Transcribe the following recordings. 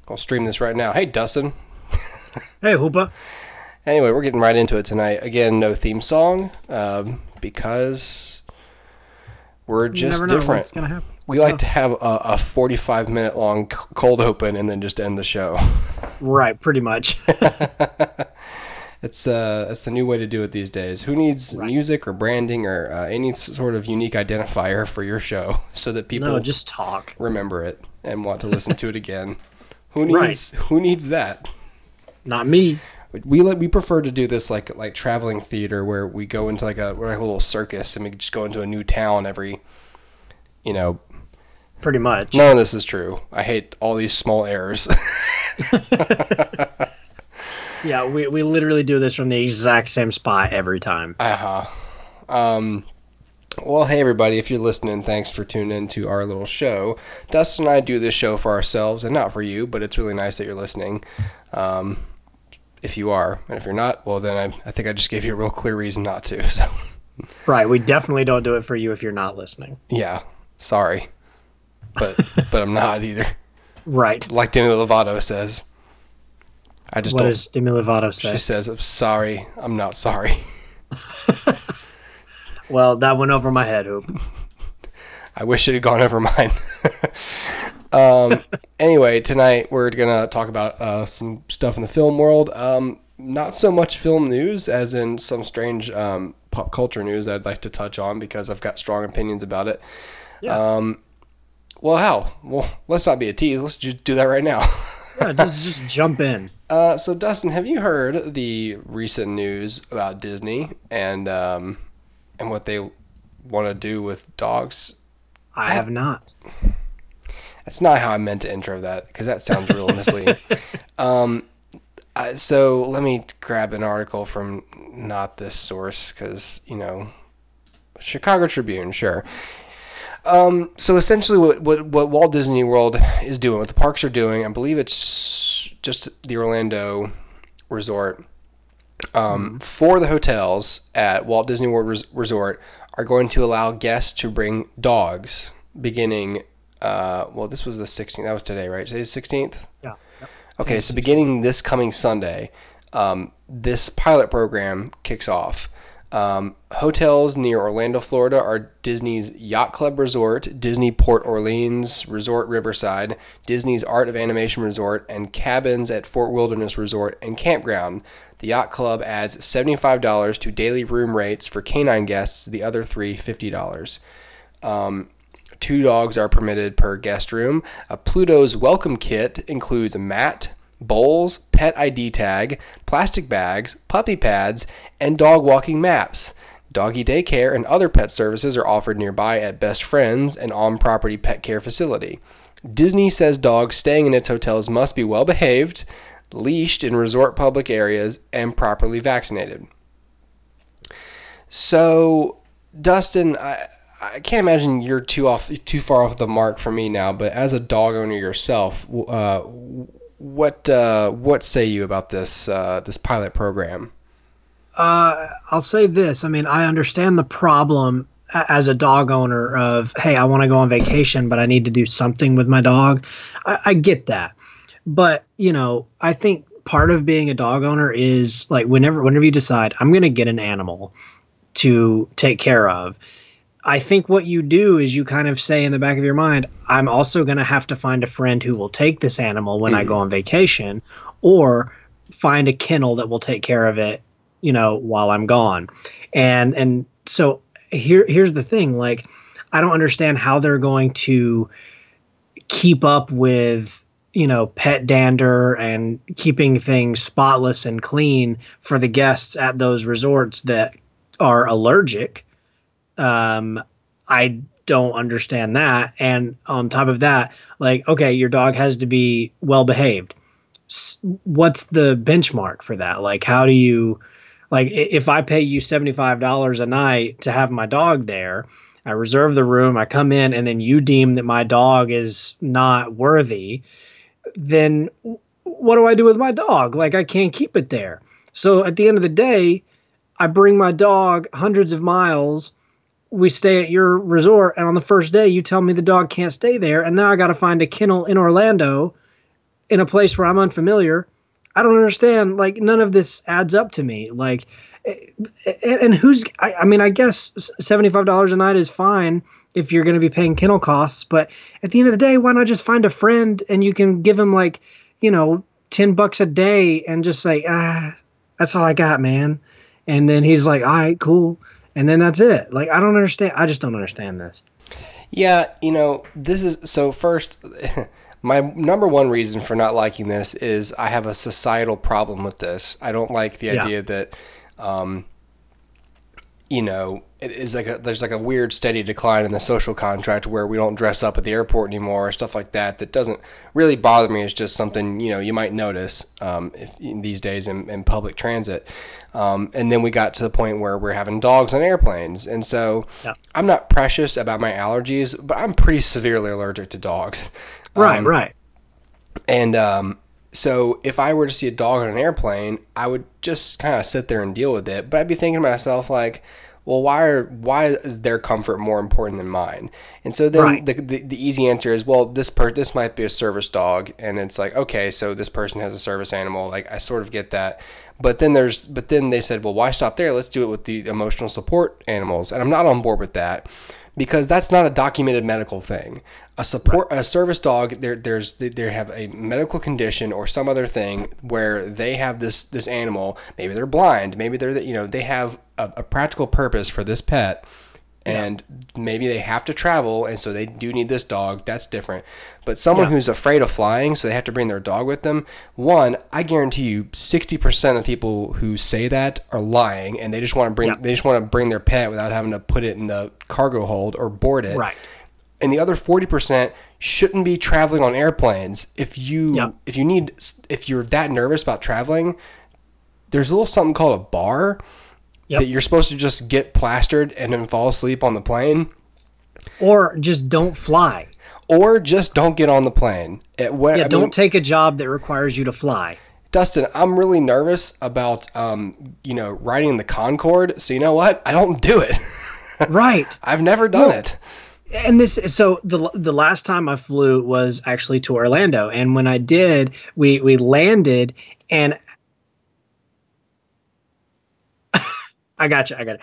I'll stream this right now. Hey, Dustin. Hey, Hoopa. Anyway, we're getting right into it tonight. Again, no theme song because we're You just never know different. what's gonna happen. We like to have a 45-minute long cold open and then just end the show. Right, pretty much. It's the new way to do it these days. Who needs Right. music or branding or any sort of unique identifier for your show so that people No, just talk. remember it and want to listen to it again? Who Right. needs that? Not me. We prefer to do this like traveling theater where we go into we're like a little circus and we just go into a new town every, Pretty much. none of this is true. I hate all these small errors. Yeah, we literally do this from the exact same spot every time. Well, hey everybody, if you're listening, thanks for tuning in to our little show. Dustin and I do this show for ourselves and not for you, but it's really nice that you're listening. If you are, and if you're not, well then I think I just gave you a real clear reason not to. So Right, we definitely don't do it for you if you're not listening. yeah, sorry, but I'm not either. Right. Like Demi Lovato says, I just What don't. does Demi Lovato say? She says, "I'm sorry, I'm not sorry." Well, that went over my head, Hoop. I wish it had gone over mine. Anyway, tonight we're gonna talk about some stuff in the film world. Not so much film news, as in some strange pop culture news that I'd like to touch on because I've got strong opinions about it. Yeah. Well, let's not be a tease. Let's just do that right now. Yeah, just jump in. So, Dustin, have you heard the recent news about Disney and what they want to do with dogs? I have not. That's not how I meant to intro that because that sounds real misleading. So let me grab an article from not this source because, Chicago Tribune, sure. So essentially what Walt Disney World is doing, what the parks are doing, I believe it's just the Orlando resort, for the hotels at Walt Disney World Resort are going to allow guests to bring dogs beginning, this was the 16th, that was today, right? Today's 16th? Yeah. Yep. Okay, so beginning this coming Sunday, this pilot program kicks off. Hotels near Orlando, Florida are Disney's Yacht Club Resort, Disney Port Orleans Resort Riverside, Disney's Art of Animation Resort, and cabins at Fort Wilderness Resort and Campground. The Yacht Club adds $75 to daily room rates for canine guests, the other three $50. 2 dogs are permitted per guest room. Pluto's welcome kit includes a mat, bowls, pet ID tag, plastic bags, puppy pads, and dog walking maps. Doggy daycare and other pet services are offered nearby at Best Friends, an on-property pet care facility. Disney says dogs staying in its hotels must be well behaved, leashed in resort public areas, and properly vaccinated. So, Dustin, I can't imagine you're too far off the mark for me now, but as a dog owner yourself, what say you about this pilot program? I'll say this. I mean, I understand the problem as a dog owner of, hey, I want to go on vacation, but I need to do something with my dog. I get that. But, I think part of being a dog owner is like whenever you decide I'm going to get an animal to take care of, I think what you do is you kind of say in the back of your mind, I'm also going to have to find a friend who will take this animal when I go on vacation, or find a kennel that will take care of it, while I'm gone. And so here's the thing, like, I don't understand how they're going to keep up with, pet dander and keeping things spotless and clean for the guests at those resorts that are allergic. I don't understand that. And on top of that, like, okay, your dog has to be well behaved. What's the benchmark for that? Like, how do you, like, if I pay you $75 a night to have my dog there, I reserve the room, I come in, and then you deem that my dog is not worthy, then what do I do with my dog? Like, I can't keep it there. So at the end of the day, I bring my dog hundreds of miles. We stay at your resort, and on the first day, you tell me the dog can't stay there, and now I got to find a kennel in Orlando in a place where I'm unfamiliar. I don't understand. Like, none of this adds up to me. Like, and I mean, I guess $75 a night is fine if you're going to be paying kennel costs. But at the end of the day, why not just find a friend and you can give him like, $10 a day and just say, that's all I got, man. And then he's like, all right, cool. And then that's it. Like, I don't understand. I just don't understand this. Yeah, this is so first. My number one reason for not liking this is I have a societal problem with this. I don't like the idea that, it is there's like a weird steady decline in the social contract where we don't dress up at the airport anymore or stuff like that. That doesn't really bother me. It's just something, you might notice if these days in public transit. And then we got to the point where we're having dogs on airplanes. And so I'm not precious about my allergies, but I'm pretty severely allergic to dogs. Right. And so if I were to see a dog on an airplane, I would just kind of sit there and deal with it. But I'd be thinking to myself, like, well, why is their comfort more important than mine? And so then the easy answer is, well, this might be a service dog, and it's like, okay, so this person has a service animal. Like, I sort of get that. But then they said, well, why stop there? Let's do it with the emotional support animals. And I'm not on board with that, because that's not a documented medical thing. A service dog, they have a medical condition or some other thing where they have this animal. Maybe they're blind. Maybe they have a practical purpose for this pet, and maybe they have to travel, and so they do need this dog. That's different. But someone who's afraid of flying, so they have to bring their dog with them. One, I guarantee you, 60% of people who say that are lying, and they just want to bring their pet without having to put it in the cargo hold or board it. Right. And the other 40% shouldn't be traveling on airplanes. If you're that nervous about traveling, there's a little something called a bar that you're supposed to just get plastered and then fall asleep on the plane. Or just don't fly. Or just don't get on the plane. Don't take a job that requires you to fly. Dustin, I'm really nervous about riding the Concorde. So you know what? I don't do it. Right. I've never done it. And the last time I flew was actually to Orlando, and when I did, we landed, and I got it.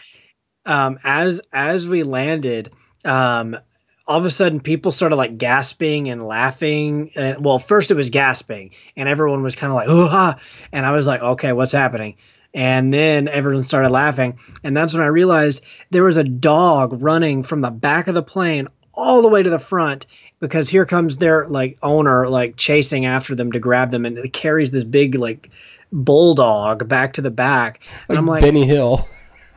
As we landed, all of a sudden people started like gasping and laughing. Well, first it was gasping, and everyone was kind of like, "Ooh-ha!" And I was like, "Okay, what's happening?" And then everyone started laughing. And that's when I realized there was a dog running from the back of the plane all the way to the front, because here comes their like owner, like chasing after them to grab them. And it carries this big like bulldog back to the back. And I'm like, Benny Hill.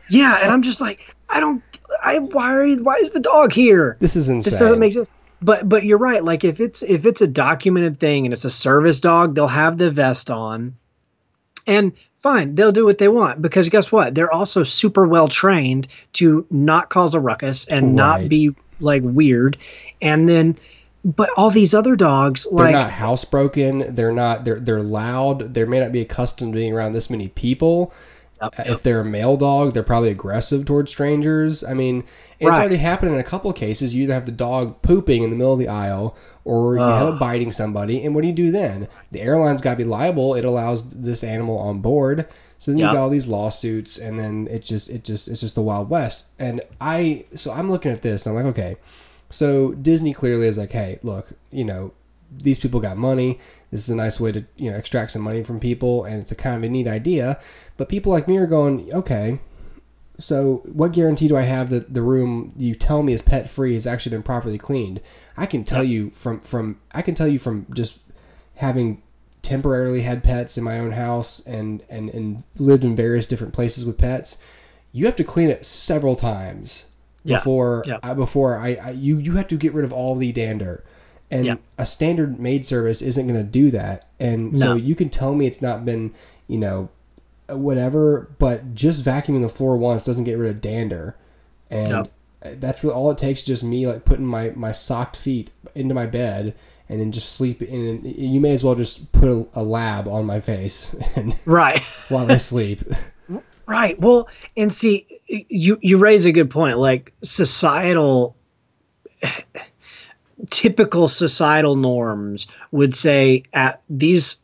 Yeah. And I'm just like, why is the dog here? This is insane. This doesn't make sense. But you're right. Like if it's a documented thing and it's a service dog, they'll have the vest on. And fine, they'll do what they want, because guess what? They're also super well trained to not cause a ruckus and not be like weird. And then, but all these other dogs, they're not housebroken. They're loud. They may not be accustomed to being around this many people. If they're a male dog, they're probably aggressive towards strangers. I mean, it's already happened in a couple of cases. You either have the dog pooping in the middle of the aisle, or you have it biting somebody. And what do you do then? The airline's got to be liable. It allows this animal on board. So then you got all these lawsuits, and then it's just the Wild West. And I'm looking at this, and I'm like, okay, so Disney clearly is like, hey, look, these people got money. This is a nice way to extract some money from people, and it's a kind of a neat idea. But people like me are going, okay, so what guarantee do I have that the room you tell me is pet free has actually been properly cleaned? I can tell you from just having temporarily had pets in my own house and lived in various different places with pets. You have to clean it several times before you have to get rid of all the dander. And a standard maid service isn't going to do that. And so you can tell me it's not been, whatever, but just vacuuming the floor once doesn't get rid of dander. And that's really all it takes, just me like putting my socked feet into my bed and then just sleep in. You may as well just put a lab on my face and while I sleep. Right. Well, and see, you raise a good point. Like societal, typical societal norms would say at these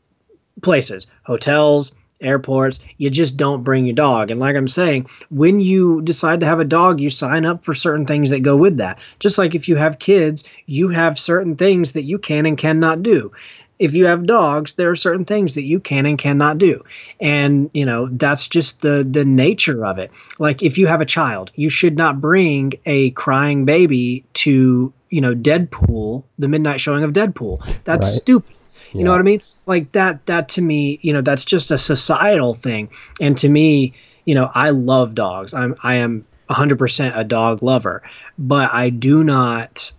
places, hotels, airports, you just don't bring your dog. And like I'm saying, when you decide to have a dog, you sign up for certain things that go with that. Just like if you have kids, you have certain things that you can and cannot do. If you have dogs, there are certain things that you can and cannot do. And, that's just the nature of it. Like if you have a child, you should not bring a crying baby to, Deadpool, the midnight showing of Deadpool. That's Right. stupid. You know Yeah. what I mean? Like that to me, that's just a societal thing. And to me, I love dogs. I am 100% a dog lover, but I do not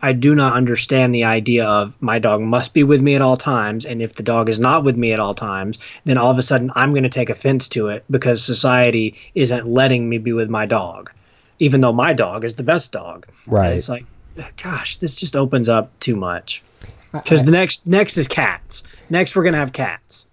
understand the idea of my dog must be with me at all times. And if the dog is not with me at all times, then all of a sudden I'm going to take offense to it because society isn't letting me be with my dog, even though my dog is the best dog. Right. And it's like, gosh, this just opens up too much. Because the next is cats. Next, we're going to have cats.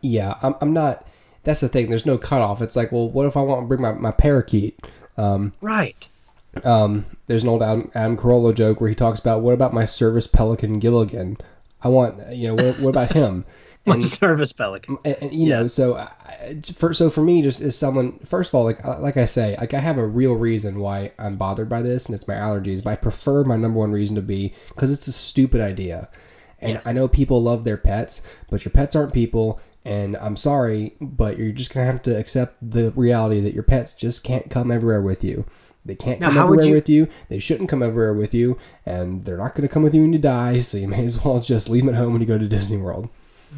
Yeah, I'm not. That's the thing. There's no cutoff. It's like, well, what if I want to bring my parakeet? Right. There's an old Adam Carolla joke where he talks about, what about my service pelican Gilligan? I want, what about him? My service pelican. And so for me, just as someone, first of all, like I say, like I have a real reason why I'm bothered by this, and it's my allergies. But I prefer my number one reason to be because it's a stupid idea. And I know people love their pets, but your pets aren't people. And I'm sorry, but you're just gonna have to accept the reality that your pets just can't come everywhere with you. They can't come everywhere with you. They shouldn't come everywhere with you, and they're not going to come with you when you die. So you may as well just leave them at home when you go to Disney World.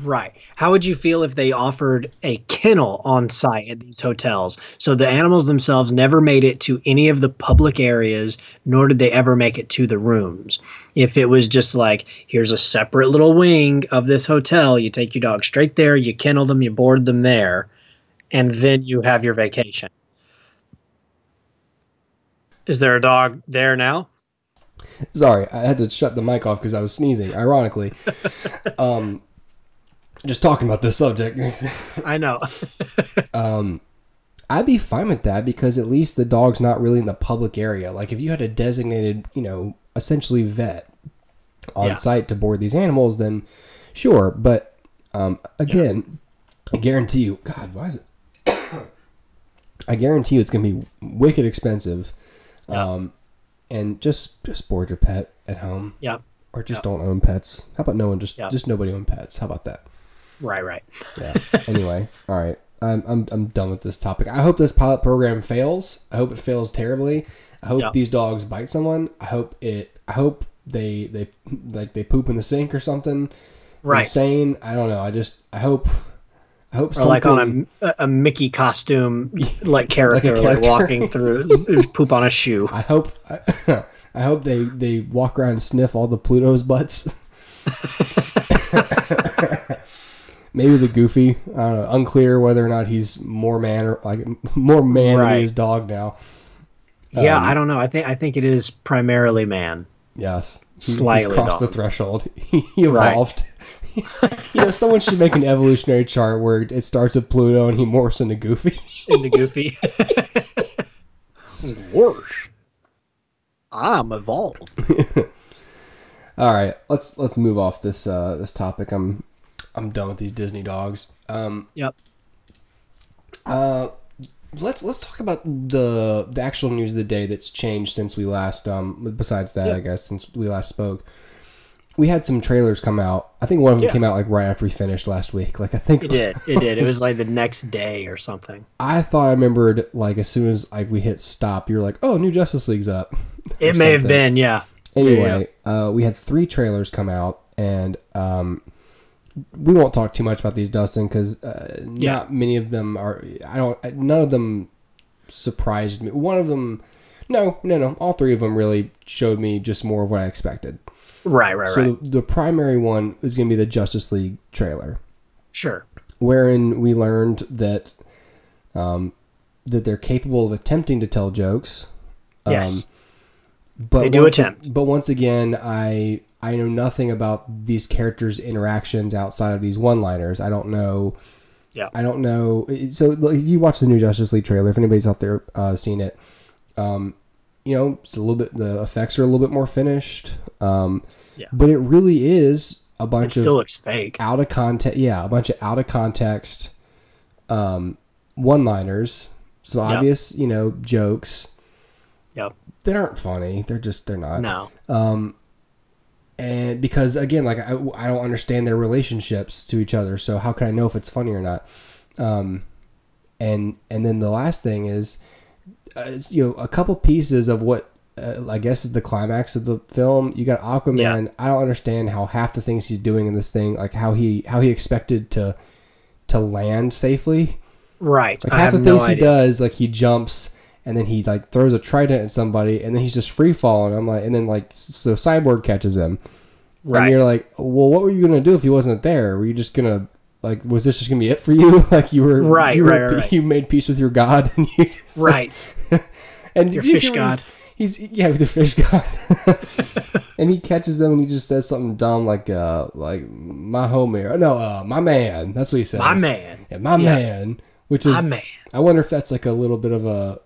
Right. How would you feel if they offered a kennel on site at these hotels? So the animals themselves never made it to any of the public areas, nor did they ever make it to the rooms. If it was just like, here's a separate little wing of this hotel, you take your dog straight there, you kennel them, you board them there, and then you have your vacation. Is there a dog there now? Sorry, I had to shut the mic off because I was sneezing, ironically. Just talking about this subject makes me... I know. I'd be fine with that because at least the dog's not really in the public area. Like if you had a designated, essentially vet on site to board these animals, then sure. But again, I guarantee you, God, why is it? I guarantee you it's going to be wicked expensive. And just board your pet at home. Yeah. Or just don't own pets. How about no one just nobody own pets? How about that? Right. Yeah. Anyway, all right. I'm done with this topic. I hope this pilot program fails. I hope it fails terribly. I hope these dogs bite someone. I hope they poop in the sink or something. Right. Insane. I don't know. I hope or something, like on a Mickey costume, like character, like walking through, poop on a shoe. I hope they walk around and sniff all the Pluto's butts. Maybe the Goofy. I don't know. Unclear whether or not he's more man or more man than his dog now. Yeah, I don't know. I think it is primarily man. Yes, He's crossed the threshold. He evolved. Right. Someone should make an evolutionary chart where it starts with Pluto and he morphs into Goofy. Worse. I'm evolved. All right, let's move off this topic. I'm done with these Disney dogs. Yep. Let's talk about the actual news of the day that's changed since we last. Besides that, I guess since we last spoke, we had some trailers come out. I think one of them came out right after we finished last week. I think it did. It was like the next day or something. I thought I remembered as soon as we hit stop, you were like, "Oh, New Justice League's up." It may have been, yeah. Anyway, we had 3 trailers come out, and we won't talk too much about these, Dustin, because not many of them are. None of them surprised me. One of them, no. All 3 of them really showed me just more of what I expected. Right. So the primary one is going to be the Justice League trailer. Sure. Wherein we learned that that they're capable of attempting to tell jokes. Yes. But they do attempt. But once again, I know nothing about these characters' interactions outside of these one-liners. I don't know. Yeah. I don't know. So if you watch the new Justice League trailer, if anybody's out there seen it, it's a little bit, the effects are a little bit more finished. Yeah. But it really is a bunch It still looks fake. out of context. Yeah, a bunch of out of context one-liners. So obvious, jokes. Yep. They aren't funny. They're not. No. And because again, like I don't understand their relationships to each other, so how can I know if it's funny or not? And then the last thing is, a couple pieces of what I guess is the climax of the film. You got Aquaman. Yeah. I don't understand how half the things he's doing in this thing, like how he expected to land safely. Right. Like half the things he does, like he jumps and then he like throws a trident at somebody and then he's just free falling. I'm like, and then like so Cyborg catches him. Right. And you're like, well, what were you gonna do if he wasn't there? Were you just gonna like, was this just gonna be it for you? Like you were right. You made peace with your god and you just, right. And your fish god. He's with the fish god. And he catches them and he just says something dumb like my homie, or no, my man. That's what he says. My man. Yeah, my man. Which is, my man. I wonder if that's like a little bit of a,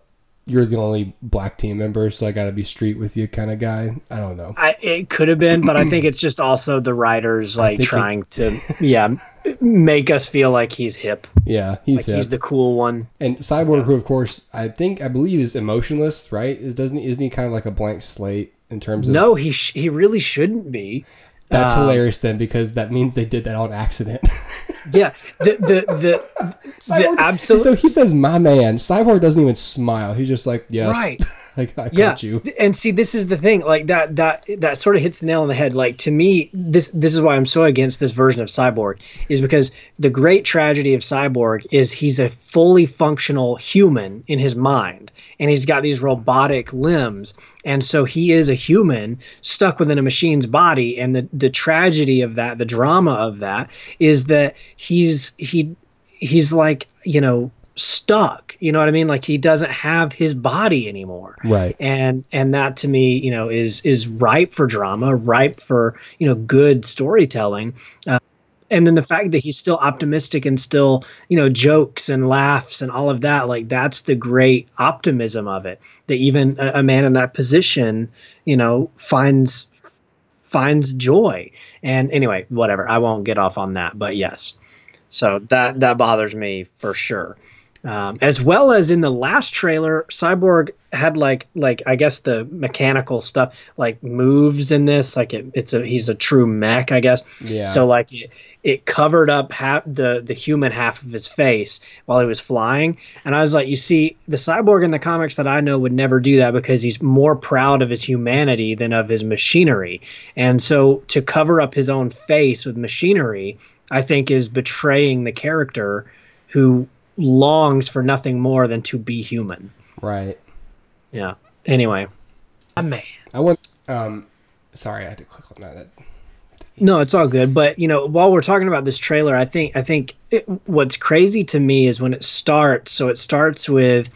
you're the only black team member, so I got to be street with you kind of guy. I don't know. It could have been, but I think it's just also the writers like trying to, make us feel like he's hip. Yeah, he's hip. He's the cool one. And Cyborg, who of course I believe is emotionless, right? Isn't he kind of like a blank slate in terms of? No, he really shouldn't be. That's hilarious then, because that means they did that on accident. Yeah, the absolute. So he says, "My man." Cyborg doesn't even smile. He's just like, "Yes, right." Like I caught you. And see, this is the thing. Like that sort of hits the nail on the head. Like to me, this is why I'm so against this version of Cyborg, is because the great tragedy of Cyborg is he's a fully functional human in his mind, and he's got these robotic limbs, and so he is a human stuck within a machine's body. And the tragedy of that, the drama of that, is that he's like, stuck, you know what I mean? Like he doesn't have his body anymore. Right. And that to me, is ripe for drama, ripe for, good storytelling. And then the fact that he's still optimistic and still, jokes and laughs and all of that, like that's the great optimism of it, that even a man in that position, finds joy. And anyway, whatever, I won't get off on that, but yes. So that bothers me for sure. As well as in the last trailer, Cyborg had like I guess the mechanical stuff like moves in this, like he's a true mech, I guess. Yeah. So like it covered up half the human half of his face while he was flying, and I was like, you see, the Cyborg in the comics that I know would never do that because he's more proud of his humanity than of his machinery, and so to cover up his own face with machinery, I think is betraying the character who longs for nothing more than to be human. Right. Yeah. Anyway, man. I want. Sorry, I had to click on that. No, it's all good. But while we're talking about this trailer, I think what's crazy to me is when it starts. So it starts with,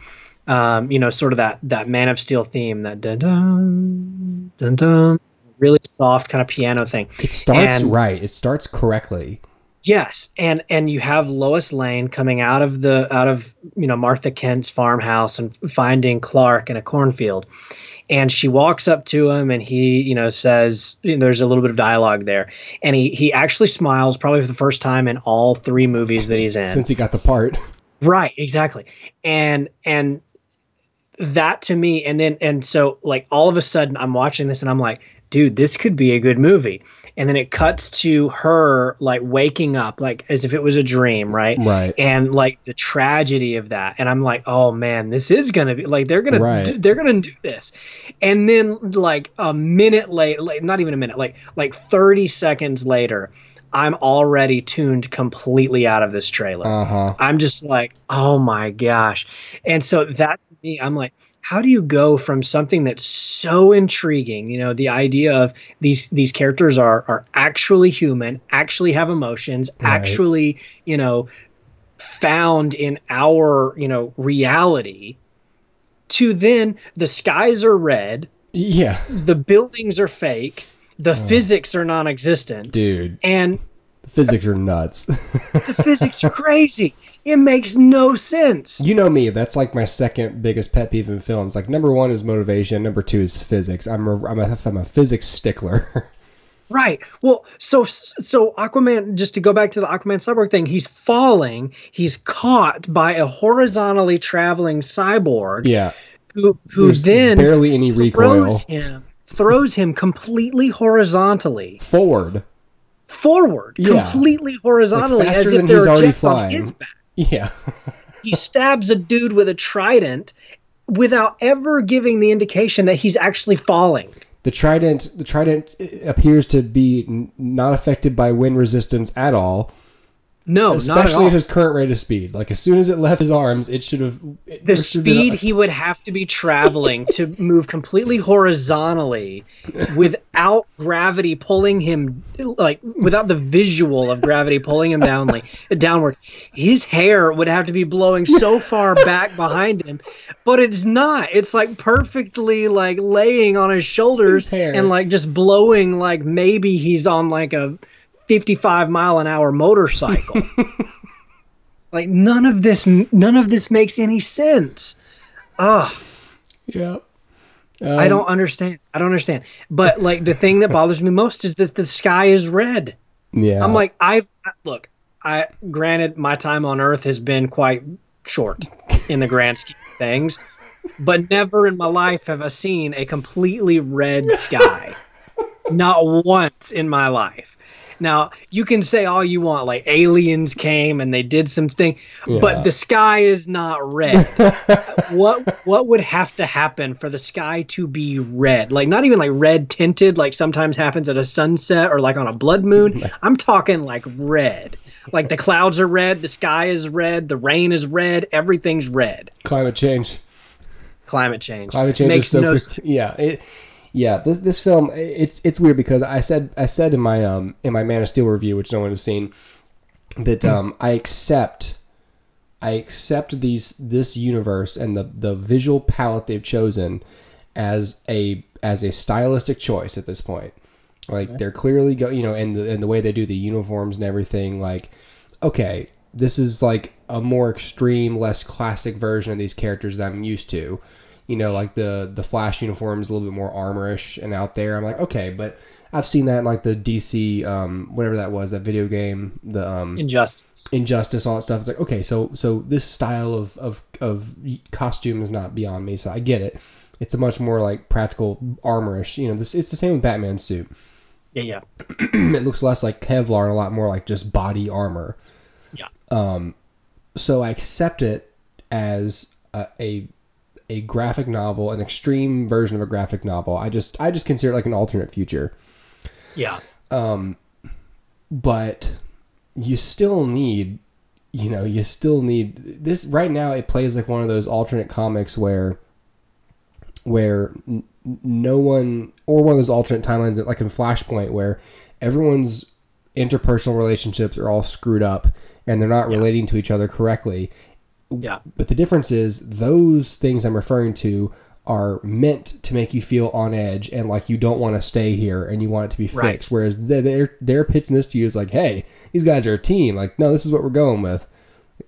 sort of that Man of Steel theme, that dun dun dun dun, really soft kind of piano thing. It starts right. It starts correctly. Yes, and you have Lois Lane coming out of Martha Kent's farmhouse and finding Clark in a cornfield, and she walks up to him and he says, there's a little bit of dialogue there, and he actually smiles, probably for the first time in all 3 movies that he's in since he got the part. Right, exactly, and that to me, and so like all of a sudden I'm watching this and I'm like, dude, this could be a good movie. And then it cuts to her like waking up, like as if it was a dream, right? Right. And like the tragedy of that, and I'm like, oh man, this is gonna be like they're gonna do this. And then like a minute later, like not even a minute, like 30 seconds later, I'm already tuned completely out of this trailer. I'm just like, oh my gosh. And so that to me, I'm like, how do you go from something that's so intriguing, the idea of these characters are actually human, actually have emotions, right, actually, found in our, reality, to then the skies are red. Yeah. The buildings are fake. The physics are non-existent. Dude. And The physics are nuts. The physics are crazy. It makes no sense. You know me. That's like my second biggest pet peeve in films. Like number 1 is motivation. Number 2 is physics. I'm a physics stickler. Right. Well, so Aquaman, just to go back to the Aquaman cyborg thing, he's falling. He's caught by a horizontally traveling cyborg. Yeah. Who There's then barely any recoil. Throws him completely horizontally. Forward. Yeah. Completely horizontally, like faster as if than there he's are already jets flying. on his back. Yeah. He stabs a dude with a trident without ever giving the indication that he's actually falling. The trident appears to be not affected by wind resistance at all. No, especially not at all. at his current rate of speed. Like as soon as it left his arms, it should have. The speed he would have to be traveling to move completely horizontally, without gravity pulling him, like without the visual of gravity pulling him downward. His hair would have to be blowing so far back behind him, but it's not. It's like perfectly like laying on his shoulders and like just blowing like maybe he's on like a 55-mile-an-hour motorcycle. Like none of this makes any sense. Ugh. Yeah. I don't understand. But like the thing that bothers me most is that the sky is red. Yeah. I'm like, granted my time on Earth has been quite short in the grand scheme of things, but never in my life have I seen a completely red sky. Not once in my life. Now, you can say all you want, like aliens came and they did something, but the sky is not red. What would have to happen for the sky to be red? Like not even like red tinted, like sometimes happens at a sunset or like on a blood moon. I'm talking like red. Like the clouds are red, the sky is red, the rain is red, everything's red. Climate change makes no sense. Yeah, this film it's weird because I said in my Man of Steel review, which no one has seen, that I accept this universe and the visual palette they've chosen as a stylistic choice at this point. Like they're clearly and the way they do the uniforms and everything. Like, okay, this is like a more extreme, less classic version of these characters that I'm used to. Like the Flash uniform is a little bit more armorish and out there. I'm like, okay, but I've seen that in like the DC, whatever that was, that video game, the Injustice, all that stuff. It's like, okay, so this style of costume is not beyond me, so I get it. It's a much more like practical armorish. It's the same with Batman's suit. Yeah. It looks less like Kevlar and a lot more like just body armor. Yeah. So I accept it as a graphic novel, an extreme version of a graphic novel. I just consider it like an alternate future. Yeah. But you still need this right now. It plays like one of those alternate comics where no one, or one of those alternate timelines like in Flashpoint where everyone's interpersonal relationships are all screwed up and they're not relating to each other correctly. Yeah. But the difference is those things I'm referring to are meant to make you feel on edge and like you don't want to stay here and you want it to be fixed. Whereas they're pitching this to you as like, hey, these guys are a team. Like, no, this is what we're going with.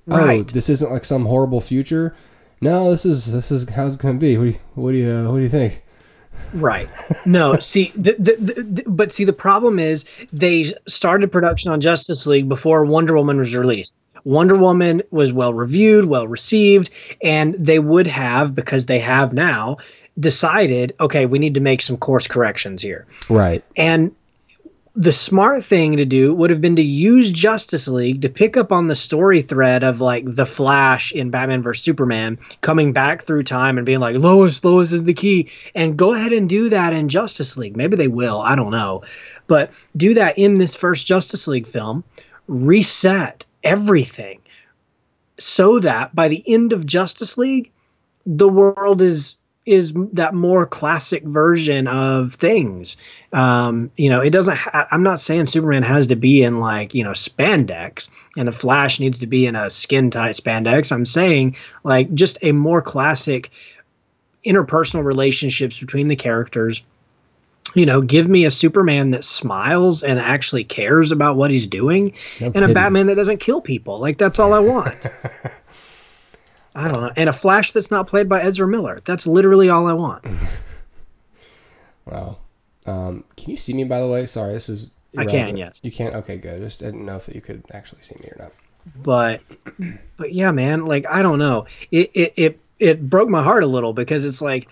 Right. Oh, this isn't like some horrible future. No, this is how it's going to be. What do you think? Right. No, see, but the problem is they started production on Justice League before Wonder Woman was released. Wonder Woman was well reviewed, well received, and they would have, because they have now, decided, okay, we need to make some course corrections here. Right. And the smart thing to do would have been to use Justice League to pick up on the story thread of like the Flash in Batman vs Superman coming back through time and being like, Lois is the key, and go ahead and do that in Justice League. Maybe they will, I don't know, but do that in this first Justice League film, reset everything so that by the end of Justice League, the world is that more classic version of things. It doesn't, I'm not saying Superman has to be in like, spandex and the Flash needs to be in a skin tight spandex. I'm saying like just a more classic interpersonal relationships between the characters, Give me a Superman that smiles and actually cares about what he's doing, No and kidding. a Batman that doesn't kill people. Like, that's all I want. I don't know. And a Flash that's not played by Ezra Miller. That's literally all I want. Wow. Can you see me, by the way? Sorry, this is irrelevant. I can, yes. You can? Okay, good. Just didn't know if you could actually see me or not. But yeah, man, like, I don't know. It broke my heart a little, because it's like,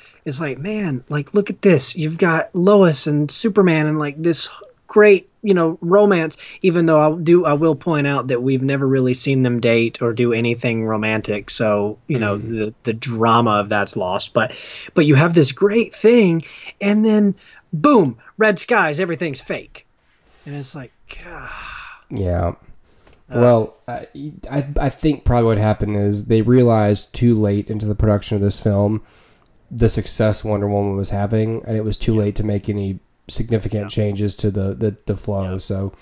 man, like, look at this. You've got Lois and Superman and like this great, romance, even though I will point out that we've never really seen them date or do anything romantic. So, the drama of that's lost, but you have this great thing, and then boom, red skies, everything's fake. And it's like, God. Yeah. Well, I think probably what happened is they realized too late into the production of this film the success Wonder Woman was having, and it was too late to make any significant changes to the flow. Yeah. So,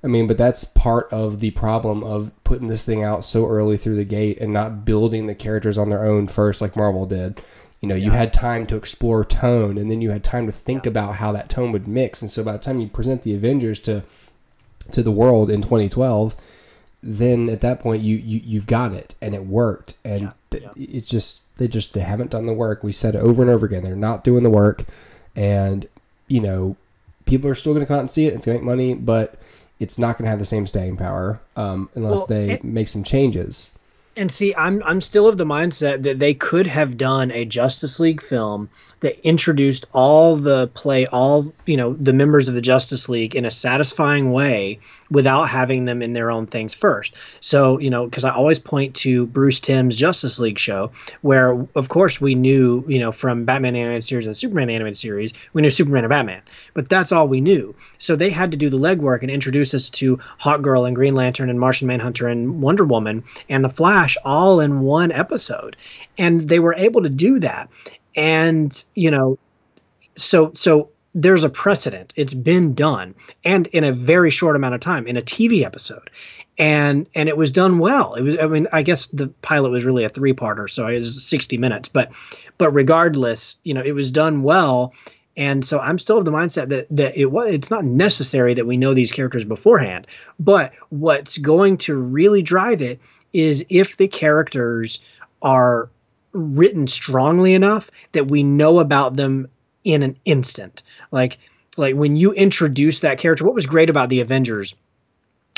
I mean, but that's part of the problem of putting this thing out so early through the gate and not building the characters on their own first, like Marvel did. You had time to explore tone, and then you had time to think about how that tone would mix. And so by the time you present the Avengers to the world in 2012, then at that point you've got it, and it worked. And it's just they haven't done the work. We said it over and over again. They're not doing the work, and people are still going to come out and see it. It's going to make money, but it's not going to have the same staying power unless they make some changes. And see, I'm still of the mindset that they could have done a Justice League film that introduced all the members of the Justice League in a satisfying way without having them in their own things first. So, because I always point to Bruce Timm's Justice League show, where, of course, we knew, from Batman animated series and Superman animated series, we knew Superman and Batman. But that's all we knew. So they had to do the legwork and introduce us to Hawkgirl and Green Lantern and Martian Manhunter and Wonder Woman and the Flash all in one episode. And they were able to do that. And, so there's a precedent. It's been done, and in a very short amount of time, in a TV episode, and it was done well. It was, I guess the pilot was really a 3-parter, so it was 60 minutes, but regardless, it was done well. And so I'm still of the mindset that it's not necessary that we know these characters beforehand, but what's going to really drive it is if the characters are written strongly enough that we know about them in an instant. Like when you introduce that character, what was great about the Avengers,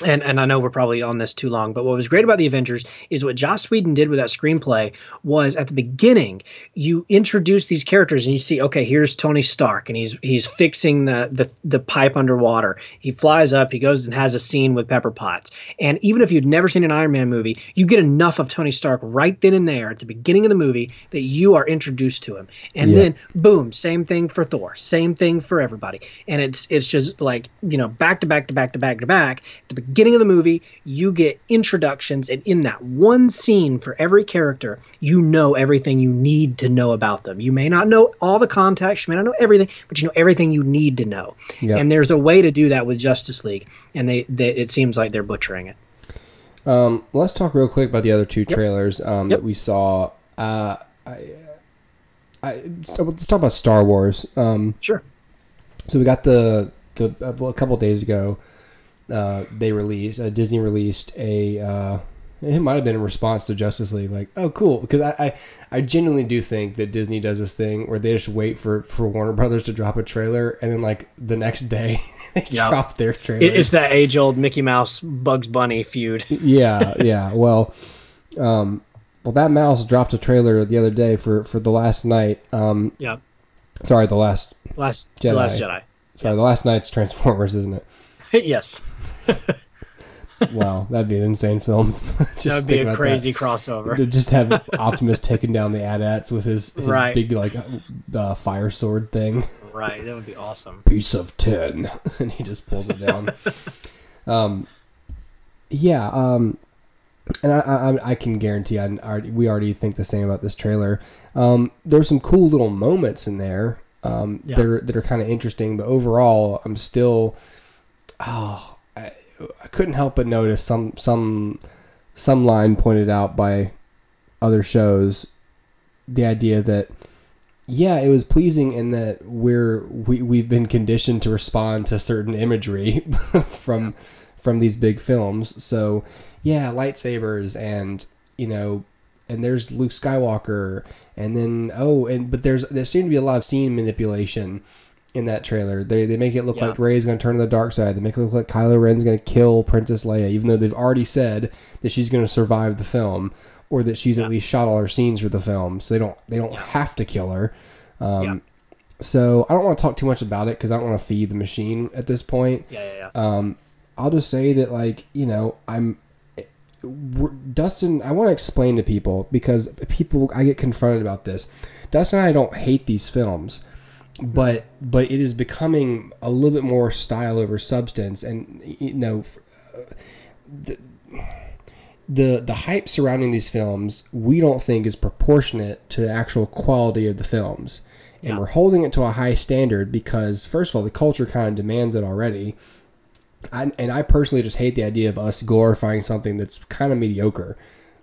and I know we're probably on this too long, but what was great about the Avengers is what Joss Whedon did with that screenplay was, at the beginning, you introduce these characters and you see, okay, here's Tony Stark, and he's fixing the pipe underwater. He flies up, he goes and has a scene with Pepper Potts. And even if you'd never seen an Iron Man movie, you get enough of Tony Stark right then and there at the beginning of the movie that you are introduced to him. And then, boom, same thing for Thor, same thing for everybody. And it's just like, back to back to back to back to back. At the beginning of the movie, you get introductions, and in that one scene for every character, you know everything you need to know about them. You may not know all the context, you may not know everything, but you know everything you need to know. Yep. And there's a way to do that with Justice League, and they it seems like they're butchering it. Let's talk real quick about the other two trailers that we saw. Let's talk about Star Wars. Sure. So we got a couple of days ago. Disney released it might have been in response to Justice League, like, oh, cool, because I genuinely do think that Disney does this thing where they just wait for Warner Brothers to drop a trailer, and then like the next day they drop their trailer. It's that age-old Mickey Mouse Bugs Bunny feud. Yeah. Well, that mouse dropped a trailer the other day for The Last Night. Sorry, The Last Jedi. The Last Jedi. Sorry, The Last Night's Transformers, isn't it? Yes. Wow, that'd be an insane film. That would be a crazy crossover. Just have Optimus taking down the AT-ATs with his big fire sword thing. Right, that would be awesome. Piece of tin, and he just pulls it down. And I can guarantee we already think the same about this trailer. There's some cool little moments in there that are kind of interesting, but overall, I'm still. I couldn't help but notice some line pointed out by other shows, the idea that Yeah, it was pleasing in that we've been conditioned to respond to certain imagery from these big films. So yeah, lightsabers and and there's Luke Skywalker, and then but there seemed to be a lot of scene manipulation in that trailer. They make it look like Rey's going to turn to the dark side. They make it look like Kylo Ren's going to kill Princess Leia, even though they've already said that she's going to survive the film, or that she's at least shot all her scenes for the film, so they don't have to kill her. So I don't want to talk too much about it because I don't want to feed the machine at this point. I'll just say that, like, Dustin, I want to explain to people, because I get confronted about this. Dustin and I don't hate these films, but it is becoming a little bit more style over substance, and the hype surrounding these films we don't think is proportionate to the actual quality of the films, and we're holding it to a high standard because, first of all, the culture kind of demands it already. I personally just hate the idea of us glorifying something that's kind of mediocre.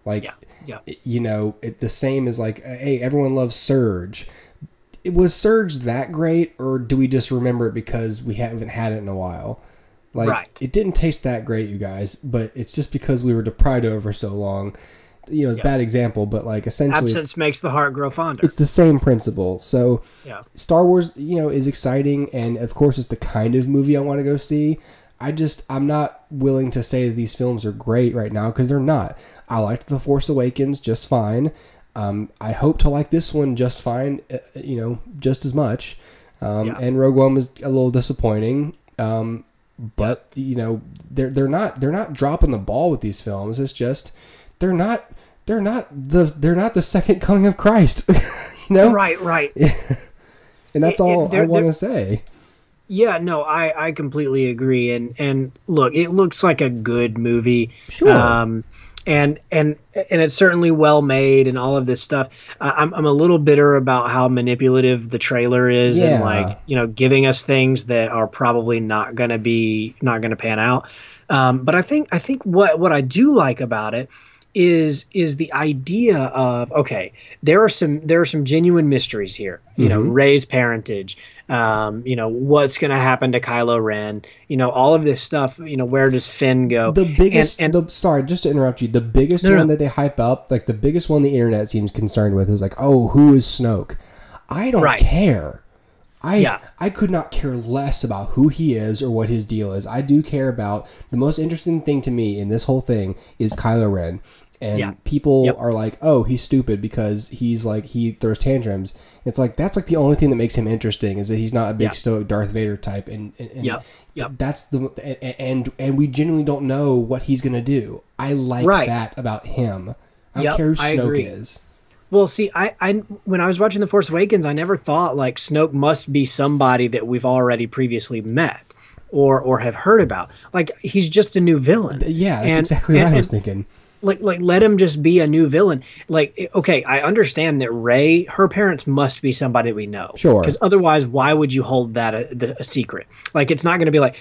Like, the same as like, hey, everyone loves Surge. Was Surge that great, or do we just remember it because we haven't had it in a while? Like, it didn't taste that great, you guys, but it's just because we were deprived of it for so long. Bad example, but like, essentially, absence makes the heart grow fonder. It's the same principle. So Star Wars, is exciting, and of course it's the kind of movie I want to go see. I'm not willing to say that these films are great right now, because they're not. I liked The Force Awakens just fine. I hope to like this one just fine, just as much. And Rogue One was a little disappointing. But they're not dropping the ball with these films. It's just they're not the second coming of Christ. Right. And that's all I want to say. Yeah, no, I completely agree. And look, it looks like a good movie. Sure. And it's certainly well made and all of this stuff. I'm a little bitter about how manipulative the trailer is, and like, giving us things that are probably not gonna pan out. But I think what I do like about it is the idea of, okay, there are some genuine mysteries here. Rey's parentage, what's going to happen to Kylo Ren, all of this stuff. Where does Finn go? The biggest, sorry, just to interrupt you, the biggest one that they hype up, like the biggest one the internet seems concerned with, is like, oh, who is Snoke? I don't care. I could not care less about who he is or what his deal is. I do care about, the most interesting thing to me in this whole thing is Kylo Ren. And people are like, oh, he's stupid because he's like, he throws tantrums. It's like, that's like the only thing that makes him interesting, is that he's not a big stoic Darth Vader type. And that's and we genuinely don't know what he's going to do. I like that about him. I don't care who Snoke is. Well, see, I when I was watching The Force Awakens, I never thought like Snoke must be somebody that we've already previously met or have heard about. Like, he's just a new villain. Yeah, that's exactly what I was thinking. Like let him just be a new villain. Like, okay, I understand that Rey, her parents must be somebody we know. Sure. Because otherwise, why would you hold that a secret? Like, it's not going to be like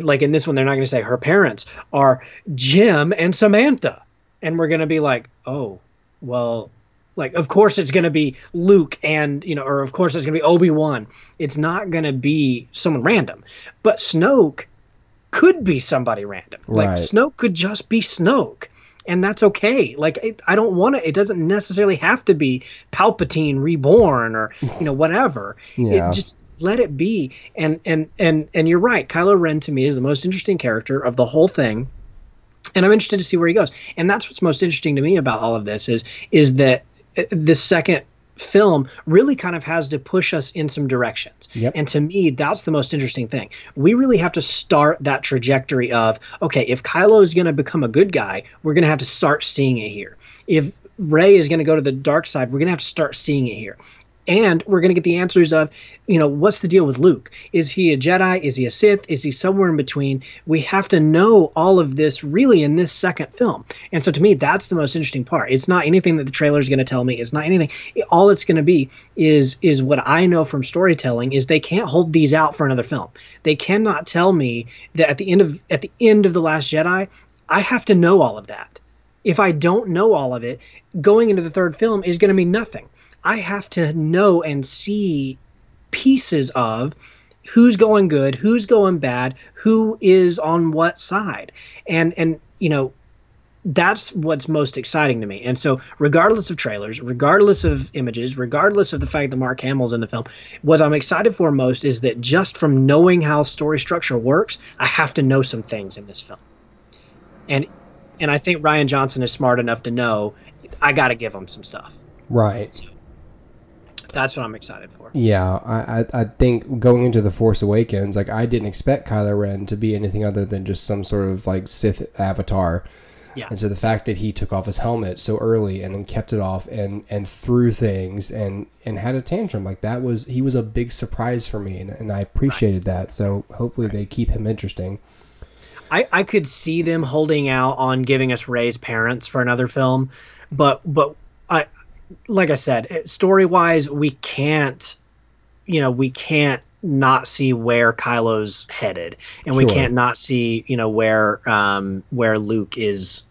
like in this one, they're not going to say her parents are Jim and Samantha, and we're going to be like, oh, well, like, of course it's going to be Luke and, or of course it's going to be Obi-Wan. It's not going to be someone random. But Snoke could be somebody random. Like, Snoke could just be Snoke. And that's okay. Like, I don't want to. It doesn't necessarily have to be Palpatine reborn or whatever. It just let it be. And you're right. Kylo Ren to me is the most interesting character of the whole thing, and I'm interested to see where he goes. And that's what's most interesting to me about all of this is that this second film really kind of has to push us in some directions. And to me, that's the most interesting thing. We really have to start that trajectory of, okay, if Kylo is going to become a good guy, we're going to have to start seeing it here. If Rey is going to go to the dark side, we're going to have to start seeing it here. And we're going to get the answers of, what's the deal with Luke? Is he a Jedi? Is he a Sith? Is he somewhere in between? We have to know all of this really in this second film. And so to me, that's the most interesting part. It's not anything that the trailer is going to tell me. It's not anything. All it's going to be is what I know from storytelling is they can't hold these out for another film. They cannot tell me that at the end of The Last Jedi, I have to know all of that. If I don't know all of it, going into the third film is going to mean nothing. I have to know and see pieces of who's going good, who's going bad, who is on what side. And that's what's most exciting to me. And so, regardless of trailers, regardless of images, regardless of the fact that Mark Hamill's in the film, what I'm excited for most is that just from knowing how story structure works, I have to know some things in this film. And I think Ryan Johnson is smart enough to know I got to give him some stuff. Right. So that's what I'm excited for. Yeah, I think going into The Force Awakens, like, I didn't expect Kylo Ren to be anything other than just some sort of like Sith avatar. Yeah. And so the fact that he took off his helmet so early and then kept it off and threw things and had a tantrum, like, he was a big surprise for me, and I appreciated that. So hopefully they keep him interesting. I could see them holding out on giving us Rey's parents for another film, but I, like I said, story wise, we can't not see where Kylo's headed, and we can't not see where Luke's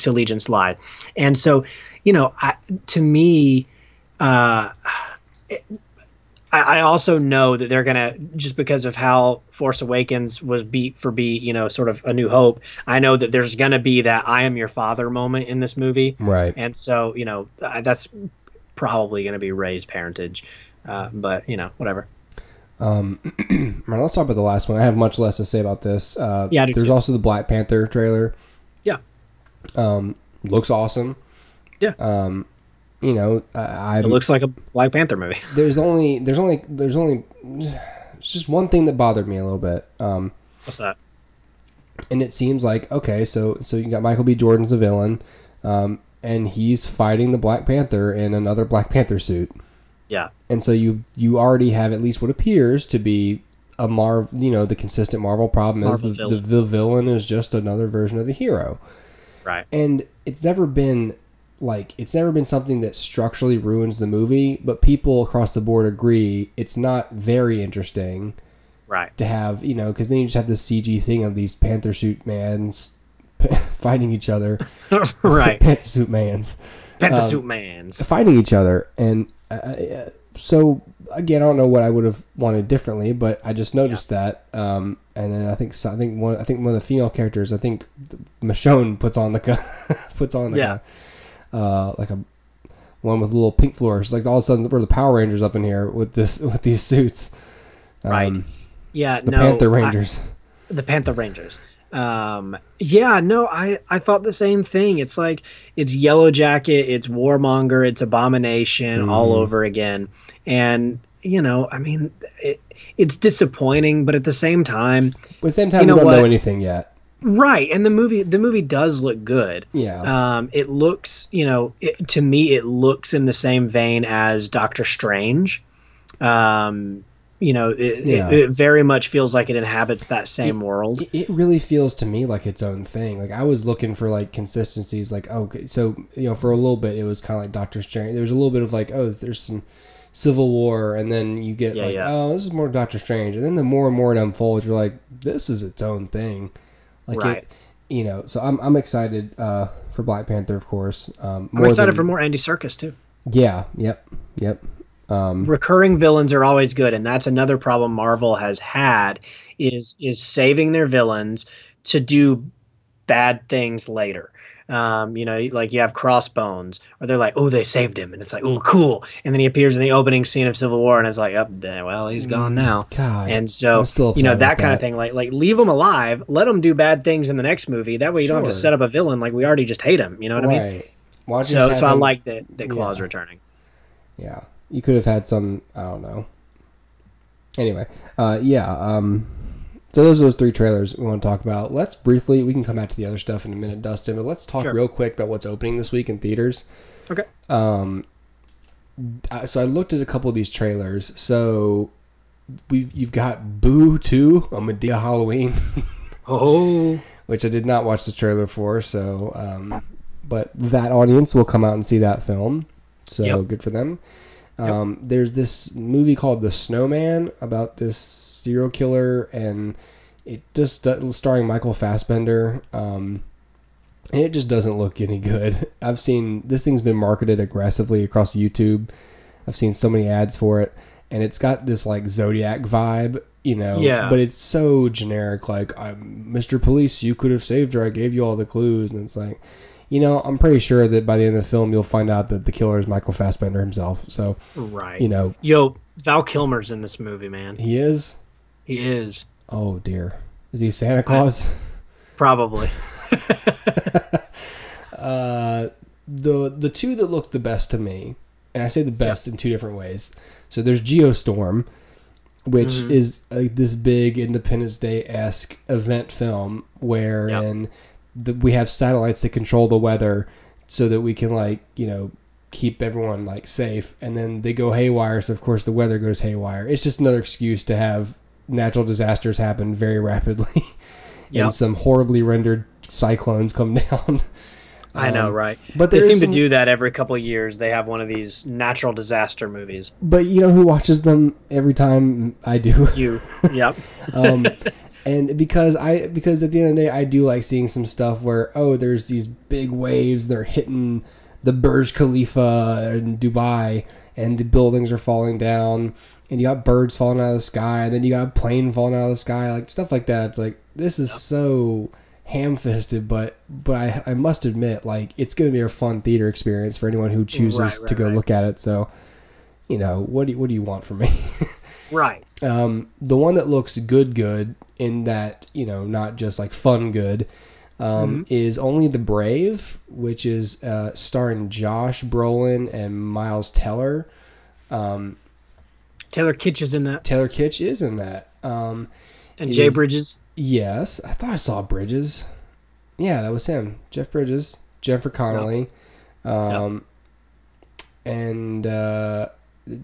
allegiance lies. And so to me, I also know that they're gonna, just because of how Force Awakens was beat for beat, sort of A New Hope. I know that there's gonna be that "I am your father" moment in this movie, right? And so that's probably gonna be Rey's parentage, but whatever. Let's talk about the last one. I have much less to say about this. Yeah, there's also the Black Panther trailer. Yeah. Looks awesome. Yeah. It looks like a Black Panther movie. There's just one thing that bothered me a little bit. What's that? And it seems like, okay, so you got Michael B. Jordan's the villain, and he's fighting the Black Panther in another Black Panther suit. Yeah. And so you already have at least what appears to be a the consistent Marvel problem is the villain is just another version of the hero. Right. And it's never been something that structurally ruins the movie, but people across the board agree it's not very interesting. Right. To have, because then you just have this CG thing of these Panther suit mans fighting each other. Right. Panther suit mans. Fighting each other. And so, again, I don't know what I would have wanted differently, but I just noticed that. And then I think one of the female characters, Michonne puts on like a one with a little pink flourish. Like, all of a sudden we're the Power Rangers up in here with these suits. Right. Yeah. The Panther Rangers. The Panther Rangers. I thought the same thing. It's like, it's Yellow Jacket, it's Warmonger, it's Abomination all over again. And, it's disappointing, but at the same time... we don't know anything yet. Right, and the movie does look good. Yeah. It looks, to me, it looks in the same vein as Doctor Strange. It very much feels like it inhabits that same world. It really feels to me like its own thing. Like, I was looking for like consistencies. Like, okay, so for a little bit it was kind of like Doctor Strange. There was a little bit of like, oh, there's some Civil War, and then you get oh, this is more Doctor Strange, and then the more and more it unfolds, you're like, this is its own thing. Like, right. So I'm excited for Black Panther, of course. I'm excited for more Andy Serkis too. Yeah. Yep. Recurring villains are always good, and that's another problem Marvel has had is saving their villains to do bad things later. Like you have Crossbones, where they're like, oh, they saved him, and it's like, oh, cool, and then he appears in the opening scene of Civil War, and it's like, oh, well, he's gone now. God, and so that kind of thing, like leave him alive, let him do bad things in the next movie. That way, you don't have to set up a villain like we already just hate him. You know what I mean? So I like that Claw's returning. Yeah. You could have had some, I don't know. Anyway, so those are those three trailers we want to talk about. Let's briefly, we can come back to the other stuff in a minute, Dustin, but let's talk real quick about what's opening this week in theaters. Okay. So I looked at a couple of these trailers. So you've got Boo 2, a Madea Halloween. Oh. Which I did not watch the trailer for, so, but that audience will come out and see that film. So good for them. There's this movie called The Snowman about this serial killer, and it just starring Michael Fassbender. And it just doesn't look any good. I've seen this thing's been marketed aggressively across YouTube. I've seen so many ads for it, and it's got this like Zodiac vibe, Yeah. but it's so generic. Like, I'm Mr. Police, you could have saved her. I gave you all the clues, and it's like, I'm pretty sure that by the end of the film, you'll find out that the killer is Michael Fassbender himself. So, Right. Yo, Val Kilmer's in this movie, man. he is. He is. Oh dear, is he Santa Claus? Probably. The two that look the best to me, and I say the best in two different ways. So there's Geostorm, which is this big Independence Day-esque event film wherein we have satellites that control the weather so that we can keep everyone safe, and then they go haywire, so of course the weather goes haywire. It's just another excuse to have natural disasters happen very rapidly and some horribly rendered cyclones come down. I know, right? But they seem to do that every couple of years. They have one of these natural disaster movies. But you know who watches them every time? I do. You. Yep. And because at the end of the day, I do like seeing some stuff where, there's these big waves, they're hitting the Burj Khalifa in Dubai, and the buildings are falling down, and you got birds falling out of the sky, and then you got a plane falling out of the sky, like stuff like that. It's like, this is so ham-fisted, but I must admit, it's going to be a fun theater experience for anyone who chooses to go look at it. So, what do you want from me? Right. The one that looks good in that, not just fun good, is Only the Brave, which is starring Josh Brolin and Miles Teller. Taylor Kitsch is in that. Taylor Kitsch is in that. And Jay Bridges. Yes, I thought I saw Bridges. Yeah, that was him. Jeff Bridges, Jennifer Connelly, and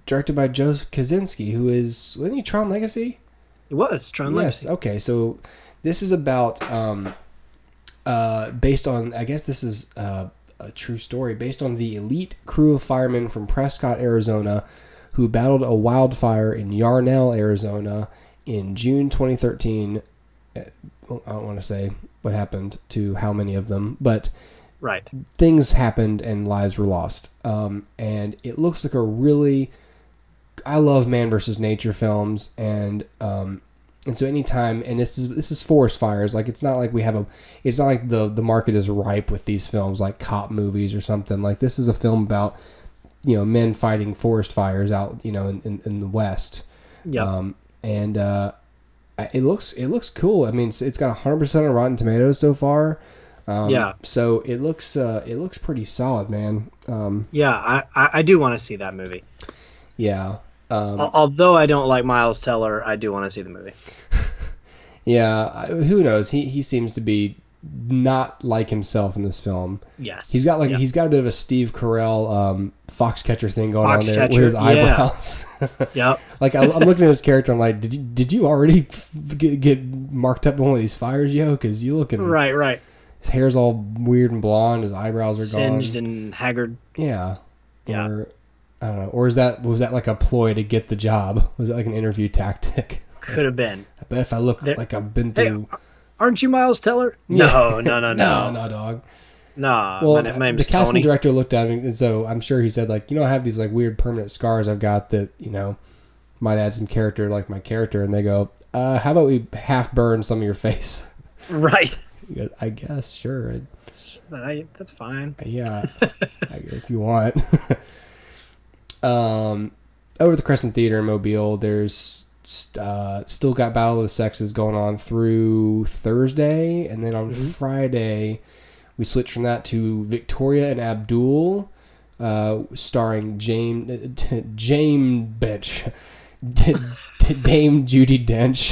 directed by Joe Kaczynski, who wasn't he Tron Legacy? It was Tron Legacy. Yes. Okay, so this is about based on, I guess this is a true story, based on the elite crew of firemen from Prescott, Arizona, who battled a wildfire in Yarnell, Arizona, in June 2013. I don't want to say what happened to how many of them, but things happened and lives were lost. And it looks like I love man versus nature films, and so anytime, and this is forest fires. It's not like it's not like the market is ripe with these films like cop movies or something. This is a film about men fighting forest fires out in the West. Yeah. It looks cool. I mean, it's got 100% on Rotten Tomatoes so far. So it looks pretty solid, man. I do want to see that movie. Yeah. Although I don't like Miles Teller, I do want to see the movie. Yeah. Who knows? He seems to be not like himself in this film. Yes. He's got he's got a bit of a Steve Carell Foxcatcher thing going on there with his eyebrows. Yep. I'm looking at his character. I'm like, did you already get marked up in one of these fires, yo? Because you looking right. His hair's all weird and blonde. His eyebrows are singed gone. and haggard. Yeah. Or I don't know. Or was that like a ploy to get the job? Was it like an interview tactic? Could have been. I bet if I look like I've been through. Hey, aren't you Miles Teller? No, dog. Nah. Well, my name's the casting Tony. director looked at me, and so I'm sure he said, I have these weird permanent scars I've got that might add some character like my character. And they go, how about we half burn some of your face? Right. He goes, I guess, sure. That's fine. Yeah, if you want. Over at the Crescent Theater in Mobile, there's still got Battle of the Sexes going on through Thursday, and then on Friday we switch from that to Victoria and Abdul, starring Dame Judi Dench.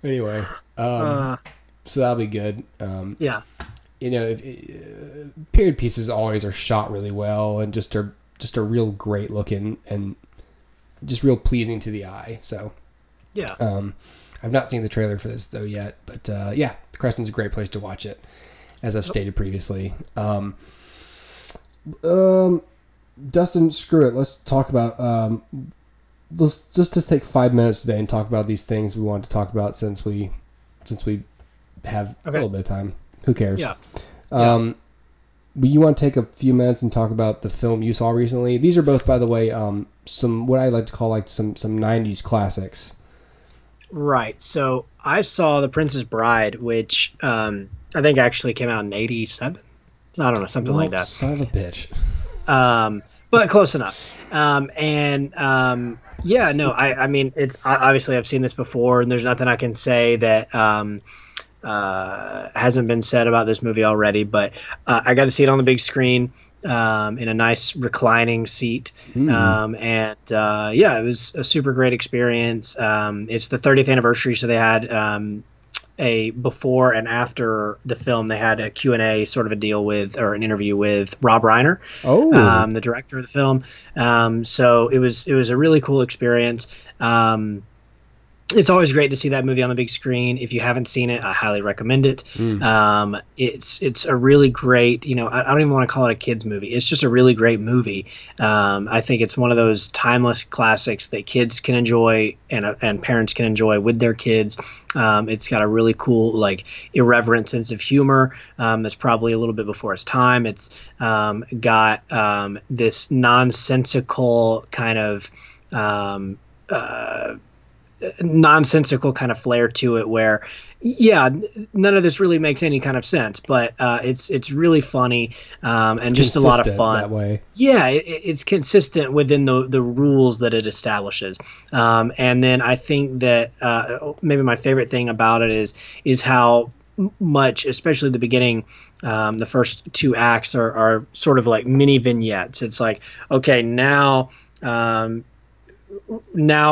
Anyway, so that'll be good. Period pieces always are shot really well and just are real great looking and just real pleasing to the eye. So I've not seen the trailer for this though yet, but the Crescent's a great place to watch it, as I've stated previously. Dustin, screw it. Let's talk about let's just to take 5 minutes today and talk about these things we wanted to talk about since we have a little bit of time. Who cares? Yeah. But you want to take a few minutes and talk about the film you saw recently? These are both, by the way, some what I like to call like some 90s classics. Right. So I saw The Princess Bride, which I think actually came out in 87. I don't know, something like that. Son of a bitch. But close enough. I mean, it's obviously I've seen this before, and there's nothing I can say that hasn't been said about this movie already. But I got to see it on the big screen in a nice reclining seat, it was a super great experience. It's the 30th anniversary, so they had a before and after the film. They had a Q&A sort of a deal with, or an interview with Rob Reiner, the director of the film. So it was a really cool experience. It's always great to see that movie on the big screen. If you haven't seen it, I highly recommend it. It's a really great, I don't even want to call it a kids movie. It's just a really great movie. I think it's one of those timeless classics that kids can enjoy and parents can enjoy with their kids. It's got a really cool, like, irreverent sense of humor that's probably a little bit before its time. It's got this nonsensical kind of nonsensical kind of flair to it, where none of this really makes any kind of sense, but it's really funny, and it's just a lot of fun that way. It's consistent within the rules that it establishes, and then I think that maybe my favorite thing about it is how much, especially the beginning, the first two acts are sort of like mini vignettes. It's like, okay, now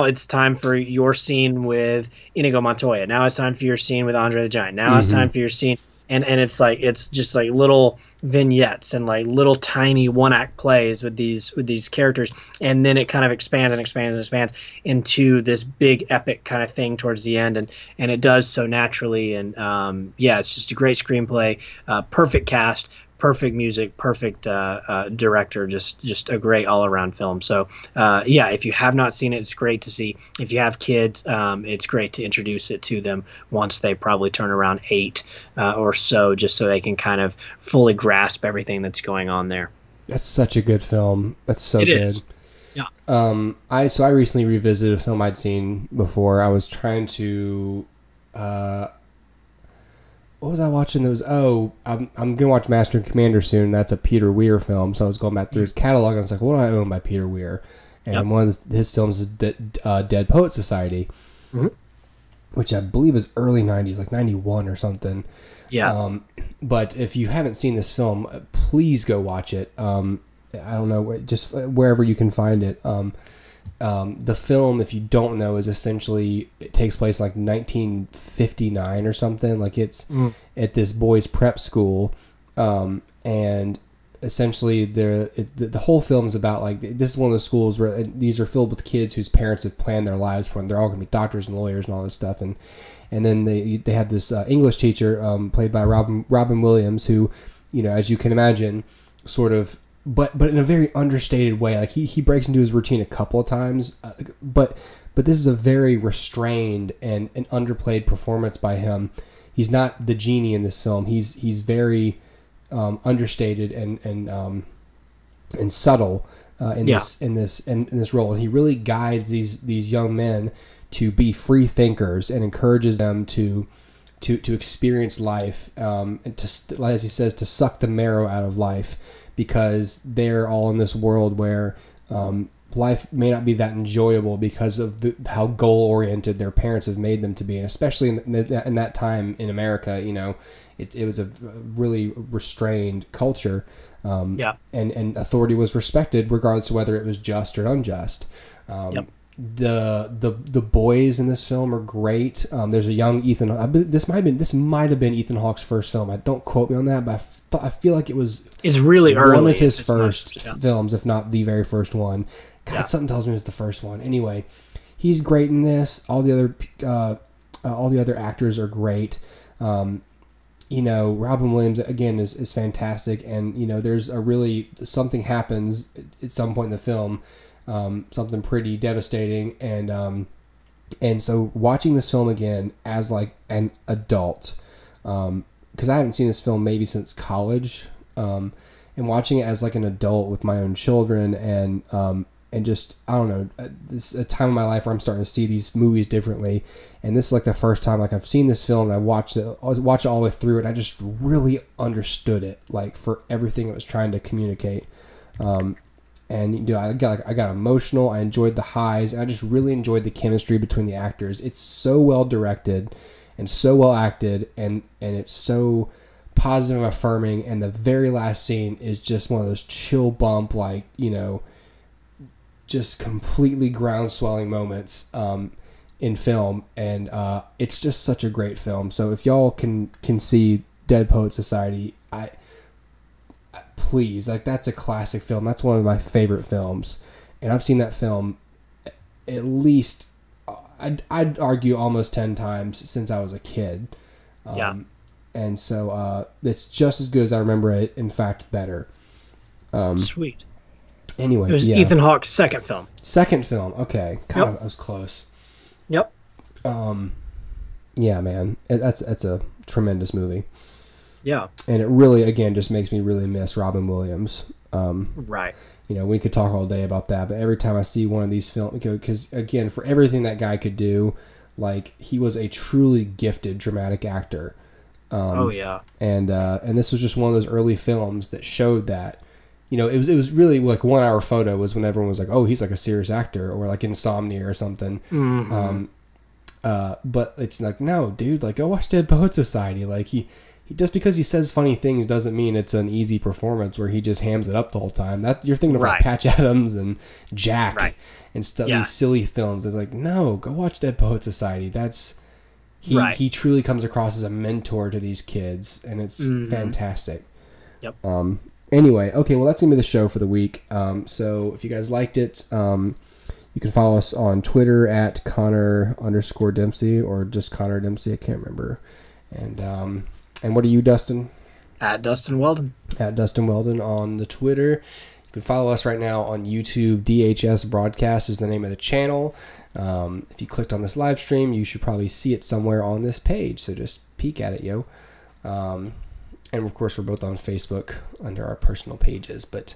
it's time for your scene with Inigo Montoya. Now it's time for your scene with Andre the Giant. Now it's time for your scene. And it's just like little vignettes and like little tiny one-act plays with these characters. And then it kind of expands and expands and expands into this big epic kind of thing towards the end. And it does so naturally. And it's just a great screenplay, perfect cast, perfect music, perfect director, just a great all-around film. So, if you have not seen it, it's great to see. If you have kids, it's great to introduce it to them once they probably turn around 8 or so, just so they can kind of fully grasp everything that's going on there. That's such a good film. That's so good. It is. Yeah. I recently revisited a film I'd seen before. I was trying to... what was I watching? I'm going to watch Master and Commander soon. That's a Peter Weir film. So I was going back through his catalog, and I was like, what do I own by Peter Weir? And one of his films is Dead Poet Society, which I believe is early 90s, like 91 or something. Yeah. But if you haven't seen this film, please go watch it. I don't know, just wherever you can find it. The film, if you don't know, is essentially, it takes place like 1959 or something. Like it's at this boys' prep school, and essentially the whole film is about, like, this is one of those schools where these are filled with kids whose parents have planned their lives for them. They're all going to be doctors and lawyers and all this stuff, and then they have this English teacher played by Robin Williams, who, as you can imagine, sort of. But in a very understated way. Like he breaks into his routine a couple of times, but this is a very restrained and an underplayed performance by him. He's not the genie in this film. He's very understated and subtle in this role. And he really guides these young men to be free thinkers and encourages them to experience life, and to, as he says, to suck the marrow out of life. Because they're all in this world where life may not be that enjoyable because of how goal-oriented their parents have made them to be. And especially in that time in America, it was a really restrained culture. And authority was respected regardless of whether it was just or unjust. The boys in this film are great. There's a young Ethan. This might have been Ethan Hawke's first film. Don't quote me on that, but I feel like it's really early. One of his first films, if not the very first one. God, something tells me it was the first one. Anyway, he's great in this. All the other actors are great. Robin Williams again is fantastic, and there's something happens at some point in the film. something pretty devastating. And so watching this film again as like an adult, because I haven't seen this film maybe since college, and watching it as like an adult with my own children, and just, I don't know, this is a time in my life where I'm starting to see these movies differently. And this is like the first time like I've seen this film and I watched it all the way through, and I just really understood it, like, for everything it was trying to communicate. And I got emotional. I enjoyed the highs, and I just really enjoyed the chemistry between the actors. It's so well directed and so well acted, and it's so positive and affirming. And the very last scene is just one of those chill bump, like, just completely ground swelling moments in film, and it's just such a great film. So if y'all can see Dead Poet Society, please, like, that's a classic film. That's one of my favorite films, and I've seen that film at least, I'd argue, almost 10 times since I was a kid. And so it's just as good as I remember it, in fact better. Sweet. Anyway, it was Ethan Hawke's second film. Okay. God, I was close. Yep. Yeah, man, that's a tremendous movie. Yeah. And it really, again, just makes me really miss Robin Williams. Right. We could talk all day about that, but every time I see one of these films, because again, for everything that guy could do, like, he was a truly gifted dramatic actor. Yeah. And this was just one of those early films that showed that. It was really like 1 hour photo was when everyone was like, oh, he's like a serious actor, or like Insomnia or something. Mm-hmm. But it's like, no, dude, like, go watch Dead Poet Society. Like, he just because he says funny things doesn't mean it's an easy performance where he just hams it up the whole time. That you're thinking of like Patch Adams and Jack and stuff. Yeah. These silly films. It's like, no, go watch Dead Poet Society. That's he truly comes across as a mentor to these kids, and it's fantastic. Yep. Anyway, okay, well, that's gonna be the show for the week. So if you guys liked it, you can follow us on Twitter at Connor_Dempsey, or just Connor Dempsey. I can't remember. And what are you, Dustin? At Dustin Weldon. At Dustin Weldon on the Twitter. You can follow us right now on YouTube. DHS Broadcast is the name of the channel. If you clicked on this live stream, you should probably see it somewhere on this page. So just peek at it, yo. And of course, we're both on Facebook under our personal pages. But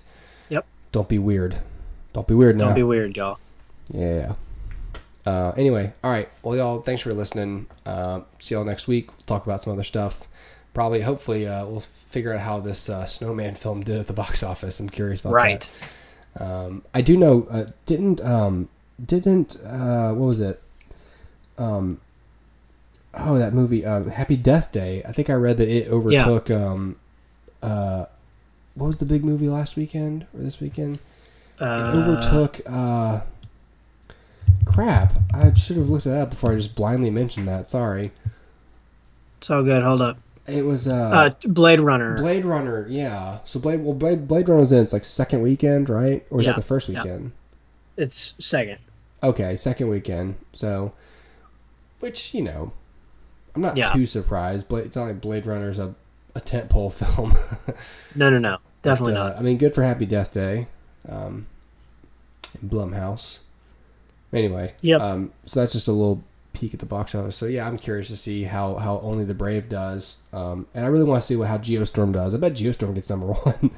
don't be weird. Don't be weird now. Don't be weird, y'all. Yeah. Anyway, all right. Well, y'all, thanks for listening. See y'all next week. We'll talk about some other stuff. Hopefully, we'll figure out how this Snowman film did at the box office. I'm curious about that. I do know, didn't what was it? That movie, Happy Death Day. I think I read that it overtook, what was the big movie last weekend or this weekend? It overtook, crap. I should have looked it up before I just blindly mentioned that. Sorry. It's all good. Hold up. It was Blade Runner. Blade Runner, yeah. So Blade Runner's in its like second weekend, right? Or is that the first weekend? It's second. Okay, second weekend. So, which, I'm not too surprised. It's not like Blade Runner's a tentpole film. No. Definitely not. I mean, good for Happy Death Day. Blumhouse. Anyway, so that's just a little peek at the box office. So yeah, I'm curious to see how Only the Brave does, and I really want to see how Geostorm does. I bet Geostorm gets number one.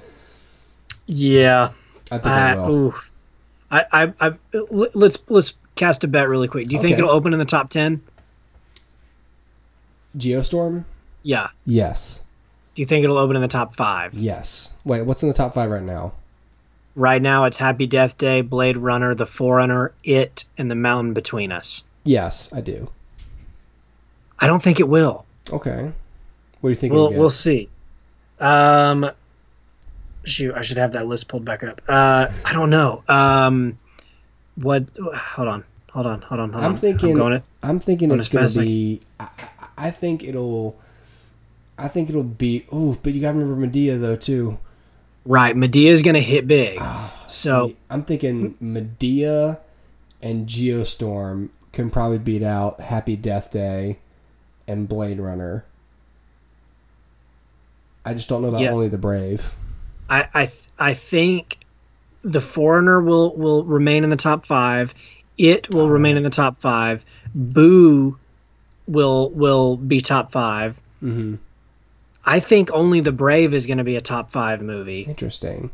Yeah, I think I will. Let's cast a bet really quick. Do you think it'll open in the top 10? Geostorm? Yeah. Yes. Do you think it'll open in the top 5? Yes. Wait, what's in the top 5 right now? Right now, it's Happy Death Day, Blade Runner, The Forerunner, It, and The Mountain Between Us. Yes, I do. I don't think it will. Okay. What do you think? We'll see. Shoot, I should have that list pulled back up. I don't know. What? Hold on. I'm thinking it's going to be. I think it'll beat. Oh, but you got to remember Medea though too. Right, Medea's going to hit big. So I'm thinking Medea and Geostorm can probably beat out Happy Death Day and Blade Runner. I just don't know about Only the Brave. I think The Foreigner will remain in the top 5. It will remain in the top 5. Boo will be top 5. Mm-hmm. I think Only the Brave is going to be a top 5 movie. Interesting.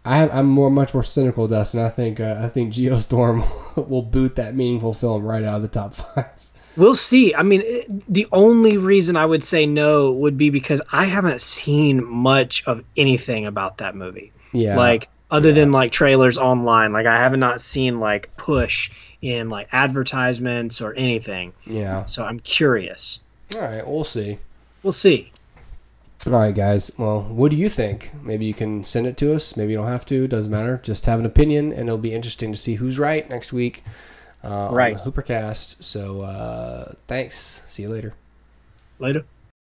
I'm much more cynical, Dustin. I think Geostorm will boot that meaningful film right out of the top 5. We'll see. I mean, the only reason I would say no would be because I haven't seen much of anything about that movie. Yeah. Like, other than, like, trailers online. Like, I have not seen, like, push in, like, advertisements or anything. Yeah. So I'm curious. All right, we'll see. We'll see. All right, guys. Well, what do you think? Maybe you can send it to us. Maybe you don't have to. Doesn't matter. Just have an opinion, and it'll be interesting to see who's right next week. Right. On the HooperCast. So, thanks. See you later. Later.